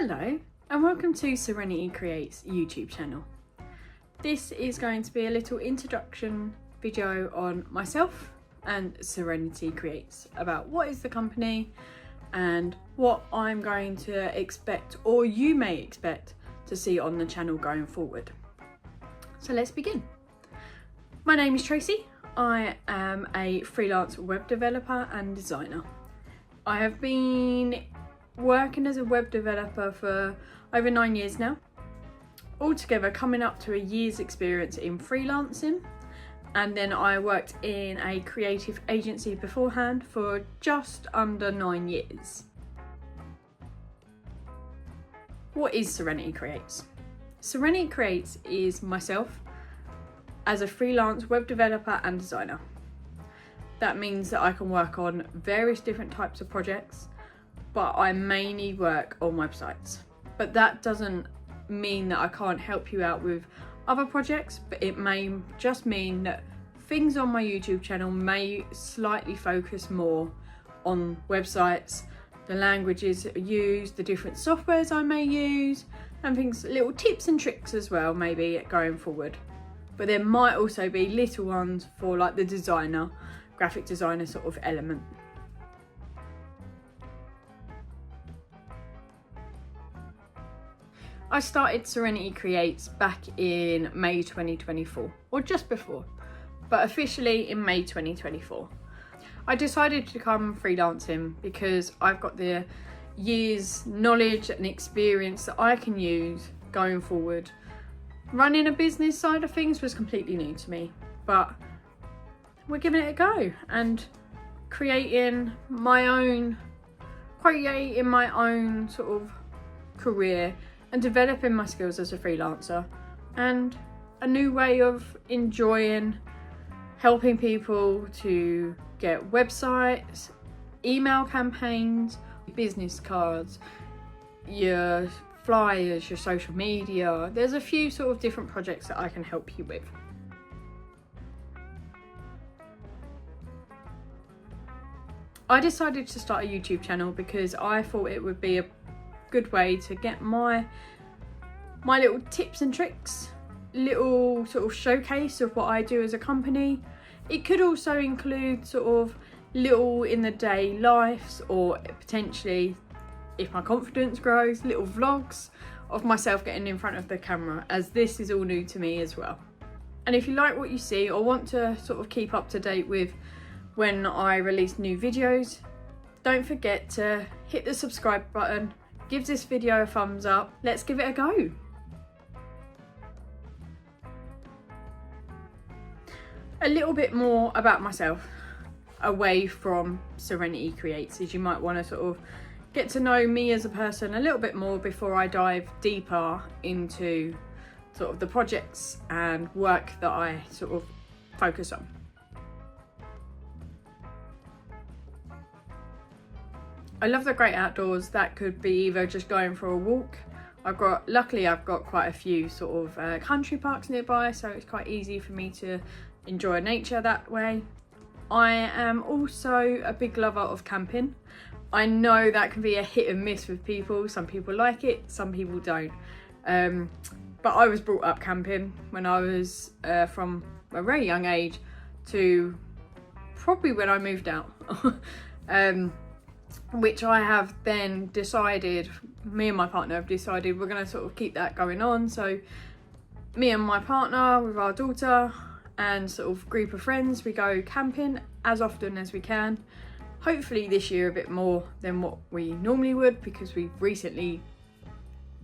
Hello and welcome to Zerenity Creates YouTube channel. This is going to be a little introduction video on myself and Zerenity Creates, about what is the company and what I'm going to expect, or you may expect, to see on the channel going forward. So let's begin. My name is Tracey. I am a freelance web developer and designer. I have been working as a web developer for over 9 years now, altogether coming up to a year's experience in freelancing, and then I worked in a creative agency beforehand for just under 9 years. What is Zerenity Creates? Zerenity Creates is myself as a freelance web developer and designer. That means that I can work on various different types of projects, but I mainly work on websites. But that doesn't mean that I can't help you out with other projects, but it may just mean that things on my YouTube channel may slightly focus more on websites, the languages that are used, the different softwares I may use, and things, little tips and tricks as well, maybe going forward. But there might also be little ones for like the designer, graphic designer sort of element. I started Zerenity Creates back in May 2024, or just before, but officially in May 2024. I decided to come freelancing because I've got the years knowledge and experience that I can use going forward. Running a business side of things was completely new to me, but we're giving it a go and creating my own sort of career and developing my skills as a freelancer, and a new way of enjoying helping people to get websites, email campaigns, business cards, your flyers, your social media. There's a few sort of different projects that I can help you with. I decided to start a YouTube channel because I thought it would be a good way to get my little tips and tricks, little sort of showcase of what I do as a company. It could also include sort of little in the day lives, or potentially, if my confidence grows, little vlogs of myself getting in front of the camera, as this is all new to me as well. And if you like what you see or want to sort of keep up to date with when I release new videos, don't forget to hit the subscribe button, give this video a thumbs up. Let's give it a go. A little bit more about myself away from Zerenity Creates, as you might want to sort of get to know me as a person a little bit more before I dive deeper into sort of the projects and work that I sort of focus on. I love the great outdoors. That could be either just going for a walk. Luckily I've got quite a few sort of country parks nearby, so it's quite easy for me to enjoy nature that way. I am also a big lover of camping. I know that can be a hit and miss with people. Some people like it, some people don't. But I was brought up camping when I was from a very young age to probably when I moved out. Which I have then decided, me and my partner have decided we're going to sort of keep that going on. So me and my partner with our daughter and sort of group of friends, we go camping as often as we can. Hopefully this year a bit more than what we normally would, because we've recently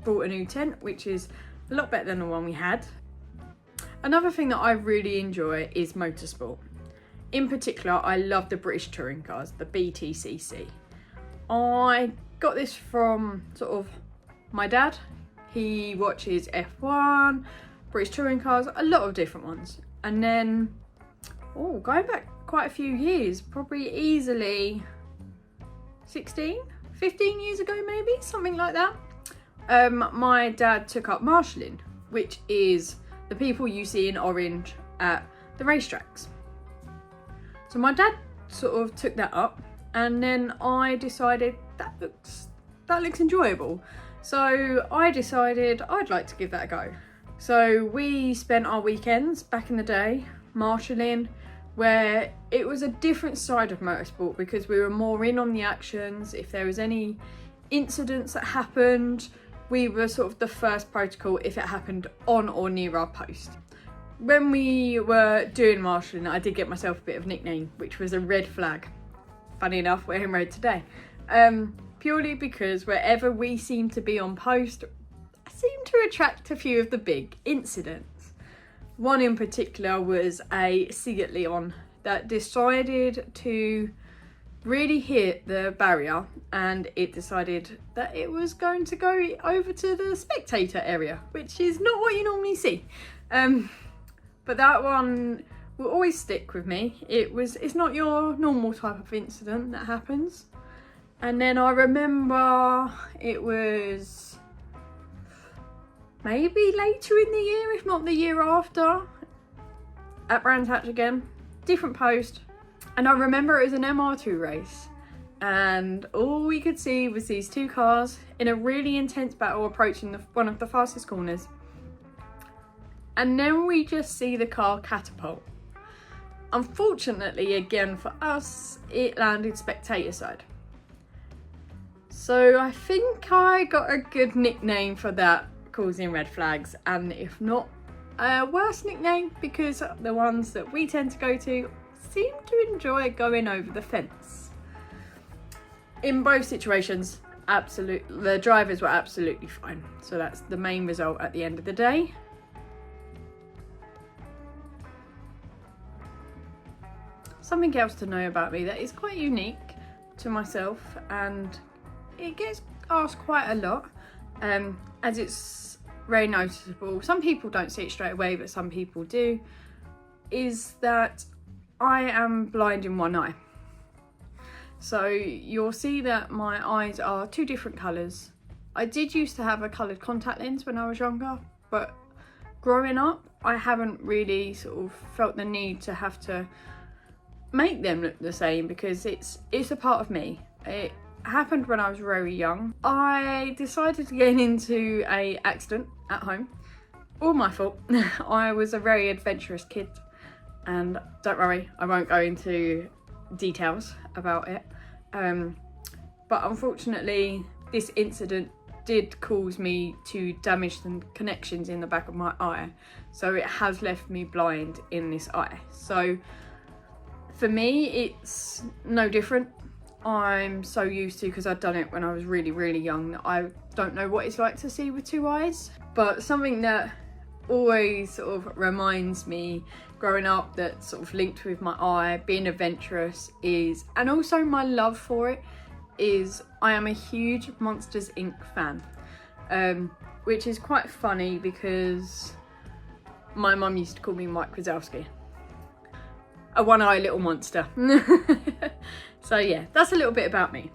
bought a new tent, which is a lot better than the one we had. Another thing that I really enjoy is motorsport. In particular, I love the British touring cars, the BTCC. I got this from sort of my dad. He watches F1, British touring cars, a lot of different ones. And then, going back quite a few years, probably easily 15 years ago maybe, something like that. My dad took up marshalling, which is the people you see in orange at the racetracks. So my dad sort of took that up, and then I decided that looks enjoyable. So I decided I'd like to give that a go. So we spent our weekends back in the day marshalling, where it was a different side of motorsport because we were more in on the actions. If there was any incidents that happened, we were sort of the first protocol if it happened on or near our post. When we were doing marshalling, I did get myself a bit of a nickname, which was a red flag. Funny enough, we're in red today. Purely because wherever we seem to be on post, I seem to attract a few of the big incidents. One in particular was a Seat Leon that decided to really hit the barrier, and it decided that it was going to go over to the spectator area, which is not what you normally see. But that one will always stick with me. It's not your normal type of incident that happens. And then I remember it was maybe later in the year, if not the year after, at Brands Hatch again, different post. And I remember it was an MR2 race, and all we could see was these two cars in a really intense battle approaching one of the fastest corners. And then we just see the car catapult. Unfortunately, again for us, it landed spectator side. So I think I got a good nickname for that, causing red flags, and if not a worse nickname, because the ones that we tend to go to seem to enjoy going over the fence. In both situations, the drivers were absolutely fine. So that's the main result at the end of the day. Something else to know about me that is quite unique to myself, and it gets asked quite a lot, as it's very noticeable. Some people don't see it straight away, but some people do, is that I am blind in one eye. So you'll see that my eyes are two different colours. I did used to have a coloured contact lens when I was younger, but growing up I haven't really sort of felt the need to have to make them look the same, because it's a part of me. It happened when I was very young. I decided to get into an accident at home. All my fault. I was a very adventurous kid, and don't worry, I won't go into details about it. But unfortunately, this incident did cause me to damage the connections in the back of my eye. So it has left me blind in this eye. So for me, it's no different. I'm so used to, because I've done it when I was really, really young, that I don't know what it's like to see with two eyes. But something that always sort of reminds me growing up, that sort of linked with my eye, being adventurous, is, and also my love for it, is I am a huge Monsters Inc. fan. Which is quite funny because my mum used to call me Mike Wazowski. A one-eye little monster. So yeah, that's a little bit about me.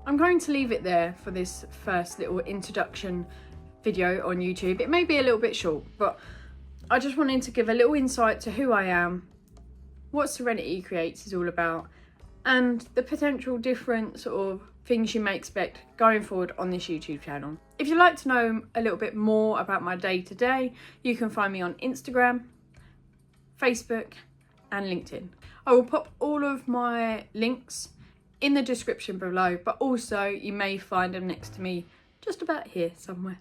I'm going to leave it there for this first little introduction video on YouTube. It may be a little bit short, but I just wanted to give a little insight to who I am, what Zerenity Creates is all about, and the potential different sort of things you may expect going forward on this YouTube channel. If you'd like to know a little bit more about my day-to-day, you can find me on Instagram, Facebook, and LinkedIn. I will pop all of my links in the description below, but also you may find them next to me just about here somewhere.